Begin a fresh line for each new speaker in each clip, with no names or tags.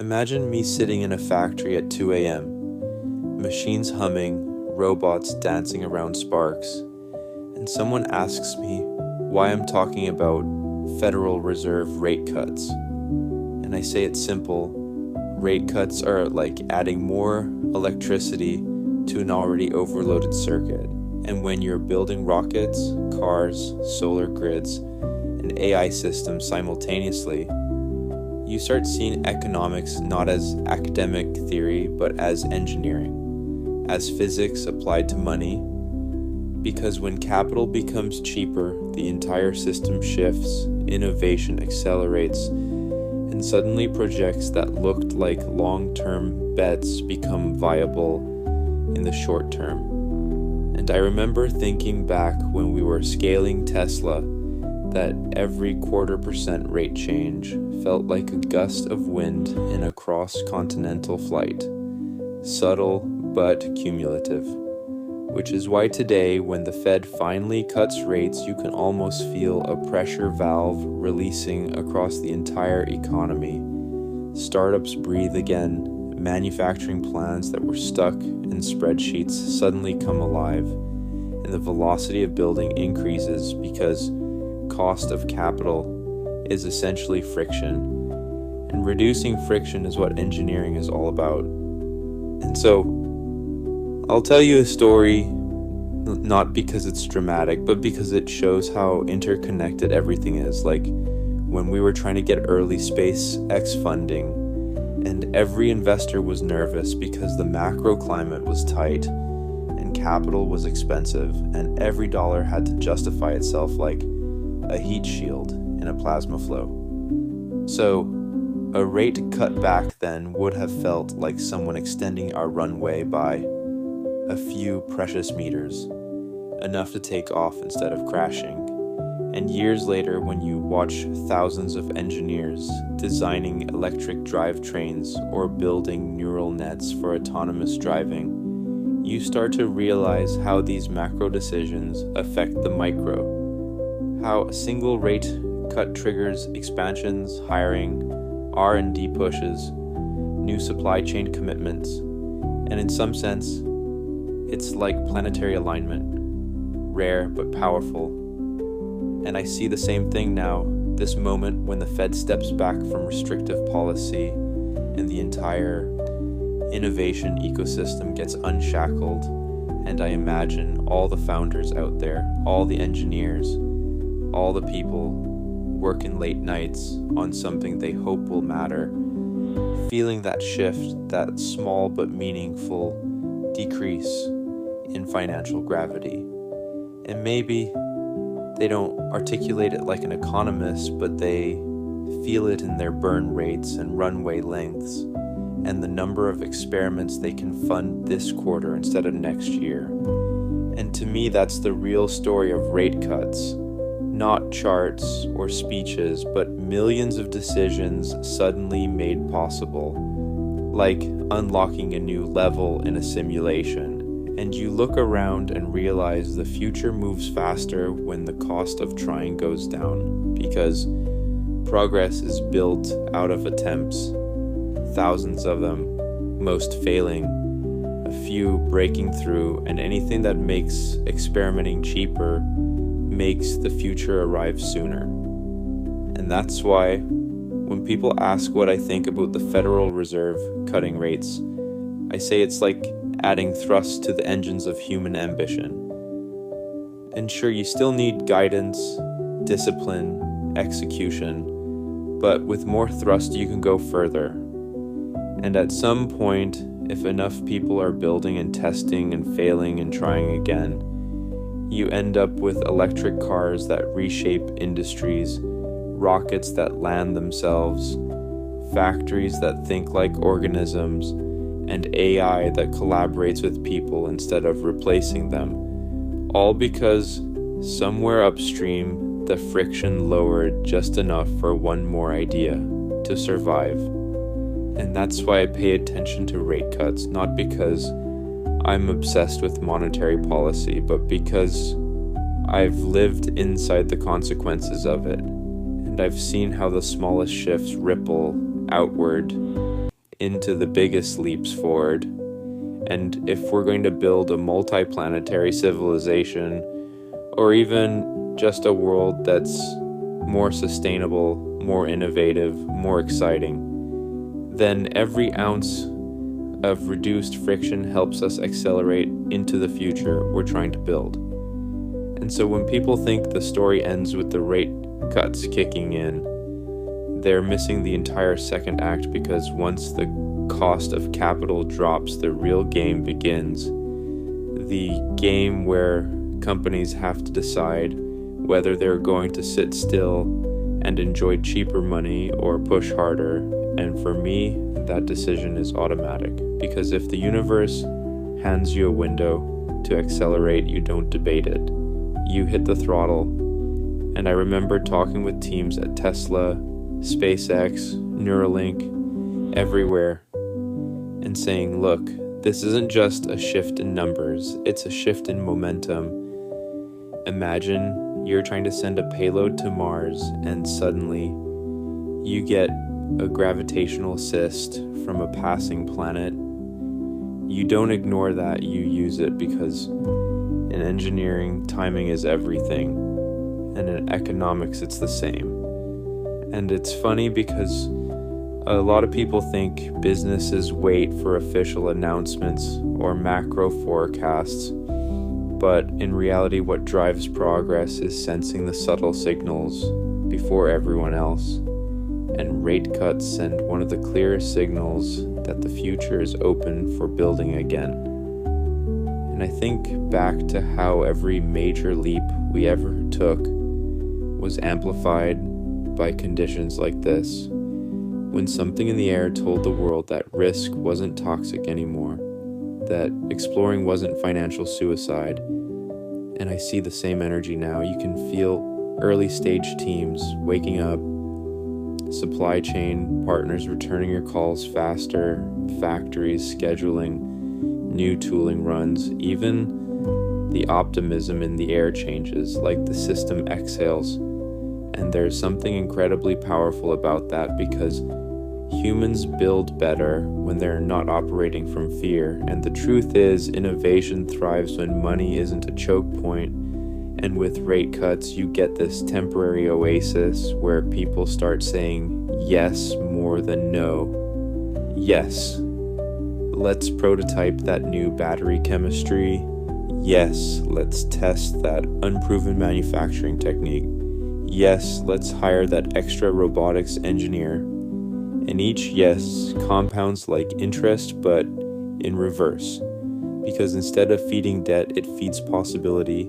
Imagine me sitting in a factory at 2 a.m., machines humming, robots dancing around sparks, and someone asks me why I'm talking about Federal Reserve rate cuts. And I say it's simple. Rate cuts are like adding more electricity to an already overloaded circuit. And when you're building rockets, cars, solar grids, and AI systems simultaneously, you start seeing economics not as academic theory, but as engineering, as physics applied to money. Because when capital becomes cheaper, the entire system shifts, innovation accelerates, and suddenly projects that looked like long-term bets become viable in the short term. And I remember thinking back when we were scaling Tesla that every 0.25% rate change felt like a gust of wind in a cross-continental flight, subtle but cumulative. Which is why today, when the Fed finally cuts rates, you can almost feel a pressure valve releasing across the entire economy. Startups breathe again, manufacturing plans that were stuck in spreadsheets suddenly come alive, and the velocity of building increases because cost of capital is essentially friction, and reducing friction is what engineering is all about. And so I'll tell you a story, not because it's dramatic, but because it shows how interconnected everything is. Like when we were trying to get early SpaceX funding, and every investor was nervous because the macro climate was tight and capital was expensive, and every dollar had to justify itself like a heat shield in a plasma flow. So a rate cut back then would have felt like someone extending our runway by a few precious meters, enough to take off instead of crashing. And years later, when you watch thousands of engineers designing electric drivetrains or building neural nets for autonomous driving, you start to realize how these macro decisions affect the micro. How a single rate cut triggers expansions, hiring, R&D pushes, new supply chain commitments, and in some sense, it's like planetary alignment, rare but powerful. And I see the same thing now, this moment when the Fed steps back from restrictive policy and the entire innovation ecosystem gets unshackled, and I imagine all the founders out there, all the engineers, all the people working late nights on something they hope will matter, feeling that shift, that small but meaningful decrease in financial gravity. And maybe they don't articulate it like an economist, but they feel it in their burn rates and runway lengths and the number of experiments they can fund this quarter instead of next year. And to me, that's the real story of rate cuts. Not charts or speeches, but millions of decisions suddenly made possible, like unlocking a new level in a simulation. And you look around and realize the future moves faster when the cost of trying goes down, because progress is built out of attempts, thousands of them, most failing, a few breaking through, and anything that makes experimenting cheaper makes the future arrive sooner. And that's why when people ask what I think about the Federal Reserve cutting rates, I say it's like adding thrust to the engines of human ambition. And sure, you still need guidance, discipline, execution, but with more thrust you can go further. And at some point, if enough people are building and testing and failing and trying again, you end up with electric cars that reshape industries, rockets that land themselves, factories that think like organisms, and AI that collaborates with people instead of replacing them, all because somewhere upstream the friction lowered just enough for one more idea to survive. And that's why I pay attention to rate cuts, not because I'm obsessed with monetary policy, but because I've lived inside the consequences of it, and I've seen how the smallest shifts ripple outward into the biggest leaps forward. And if we're going to build a multi-planetary civilization, or even just a world that's more sustainable, more innovative, more exciting, then every ounce of reduced friction helps us accelerate into the future we're trying to build. And so when people think the story ends with the rate cuts kicking in, they're missing the entire second act, because once the cost of capital drops, the real game begins. The game where companies have to decide whether they're going to sit still and enjoy cheaper money or push harder. And for me, that decision is automatic, because if the universe hands you a window to accelerate, you don't debate it. You hit the throttle. And I remember talking with teams at Tesla, SpaceX, Neuralink, everywhere, and saying, look, this isn't just a shift in numbers, it's a shift in momentum. Imagine you're trying to send a payload to Mars and suddenly you get a gravitational assist from a passing planet. You don't ignore that, you use it, because in engineering, timing is everything, and in economics, it's the same. And it's funny because a lot of people think businesses wait for official announcements or macro forecasts, but in reality, what drives progress is sensing the subtle signals before everyone else. And rate cuts send one of the clearest signals that the future is open for building again. And I think back to how every major leap we ever took was amplified by conditions like this, when something in the air told the world that risk wasn't toxic anymore, that exploring wasn't financial suicide. And I see the same energy now. You can feel early stage teams waking up, supply chain partners returning your calls faster, factories scheduling new tooling runs. Even the optimism in the air changes, like the system exhales. And there's something incredibly powerful about that, because humans build better when they're not operating from fear. And the truth is, innovation thrives when money isn't a choke point. And with rate cuts, you get this temporary oasis where people start saying yes more than no. Yes, let's prototype that new battery chemistry. Yes, let's test that unproven manufacturing technique. Yes, let's hire that extra robotics engineer. And each yes compounds like interest, but in reverse. Because instead of feeding debt, it feeds possibility.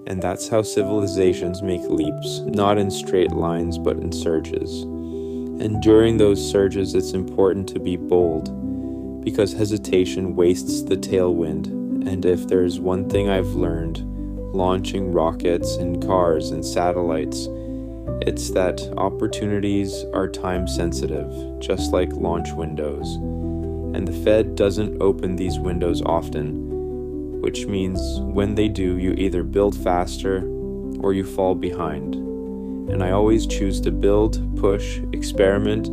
And that's how civilizations make leaps, not in straight lines, but in surges. And during those surges, it's important to be bold, because hesitation wastes the tailwind. And if there's one thing I've learned, launching rockets and cars and satellites, it's that opportunities are time sensitive, just like launch windows. And the Fed doesn't open these windows often, which means when they do, you either build faster or you fall behind. And I always choose to build, push, experiment,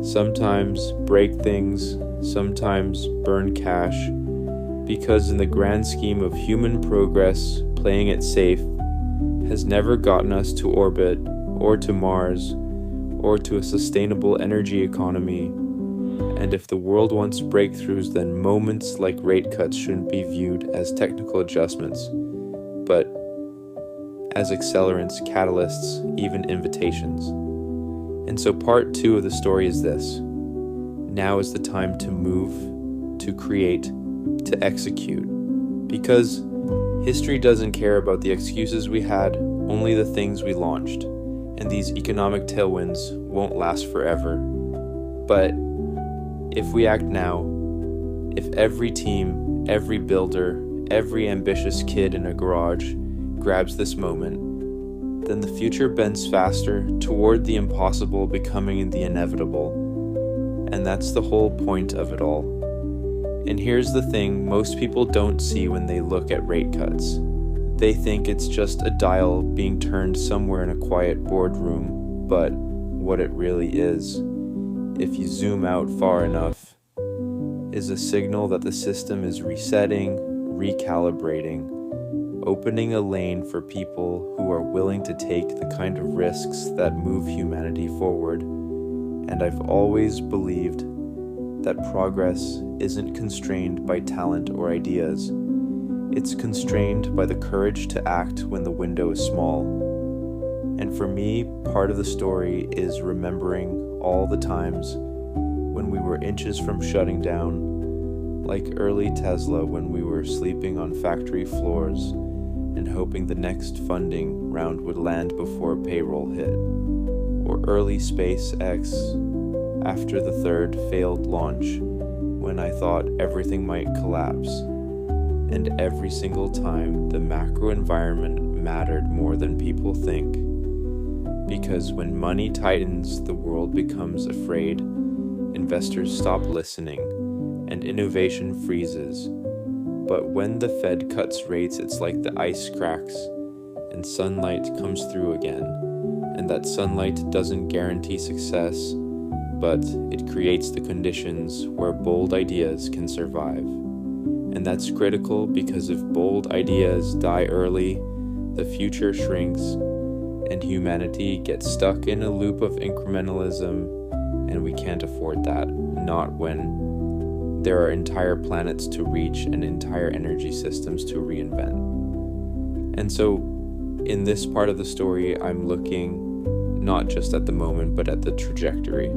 sometimes break things, sometimes burn cash, because in the grand scheme of human progress, playing it safe has never gotten us to orbit or to Mars or to a sustainable energy economy. And if the world wants breakthroughs, then moments like rate cuts shouldn't be viewed as technical adjustments, but as accelerants, catalysts, even invitations. And so part 2 of the story is this. Now is the time to move, to create, to execute. Because history doesn't care about the excuses we had, only the things we launched. And these economic tailwinds won't last forever. But if we act now, if every team, every builder, every ambitious kid in a garage grabs this moment, then the future bends faster toward the impossible becoming the inevitable. And that's the whole point of it all. And here's the thing most people don't see when they look at rate cuts. They think it's just a dial being turned somewhere in a quiet boardroom, but what it really is, if you zoom out far enough, is a signal that the system is resetting, recalibrating, opening a lane for people who are willing to take the kind of risks that move humanity forward. And I've always believed that progress isn't constrained by talent or ideas. It's constrained by the courage to act when the window is small. And for me, part of the story is remembering all the times when we were inches from shutting down, like early Tesla when we were sleeping on factory floors and hoping the next funding round would land before payroll hit, or early SpaceX after the third failed launch when I thought everything might collapse. And every single time the macro environment mattered more than people think. Because when money tightens, the world becomes afraid, investors stop listening, and innovation freezes. But when the Fed cuts rates, it's like the ice cracks and sunlight comes through again. And that sunlight doesn't guarantee success, but it creates the conditions where bold ideas can survive. And that's critical because if bold ideas die early, the future shrinks and humanity gets stuck in a loop of incrementalism, and we can't afford that, not when there are entire planets to reach and entire energy systems to reinvent. And so in this part of the story, I'm looking not just at the moment, but at the trajectory.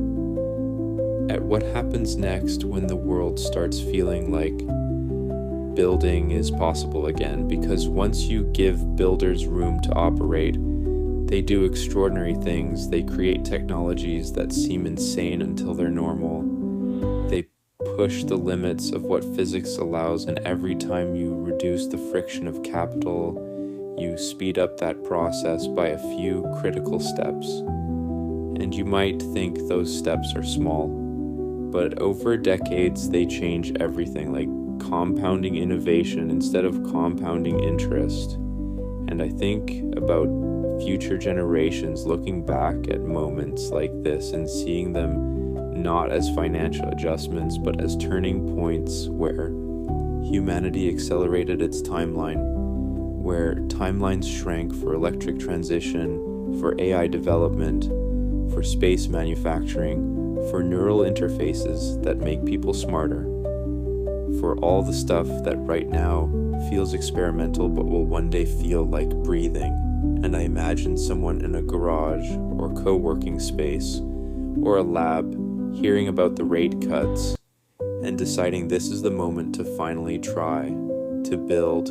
At what happens next when the world starts feeling like building is possible again. Because once you give builders room to operate, they do extraordinary things. They create technologies that seem insane until they're normal. They push the limits of what physics allows, and every time you reduce the friction of capital, you speed up that process by a few critical steps. And you might think those steps are small, but over decades they change everything, like compounding innovation instead of compounding interest. And I think about future generations looking back at moments like this and seeing them not as financial adjustments, but as turning points where humanity accelerated its timeline, where timelines shrank for electric transition, for AI development, for space manufacturing, for neural interfaces that make people smarter, for all the stuff that right now feels experimental but will one day feel like breathing. And I imagine someone in a garage or co-working space or a lab hearing about the rate cuts and deciding this is the moment to finally try to build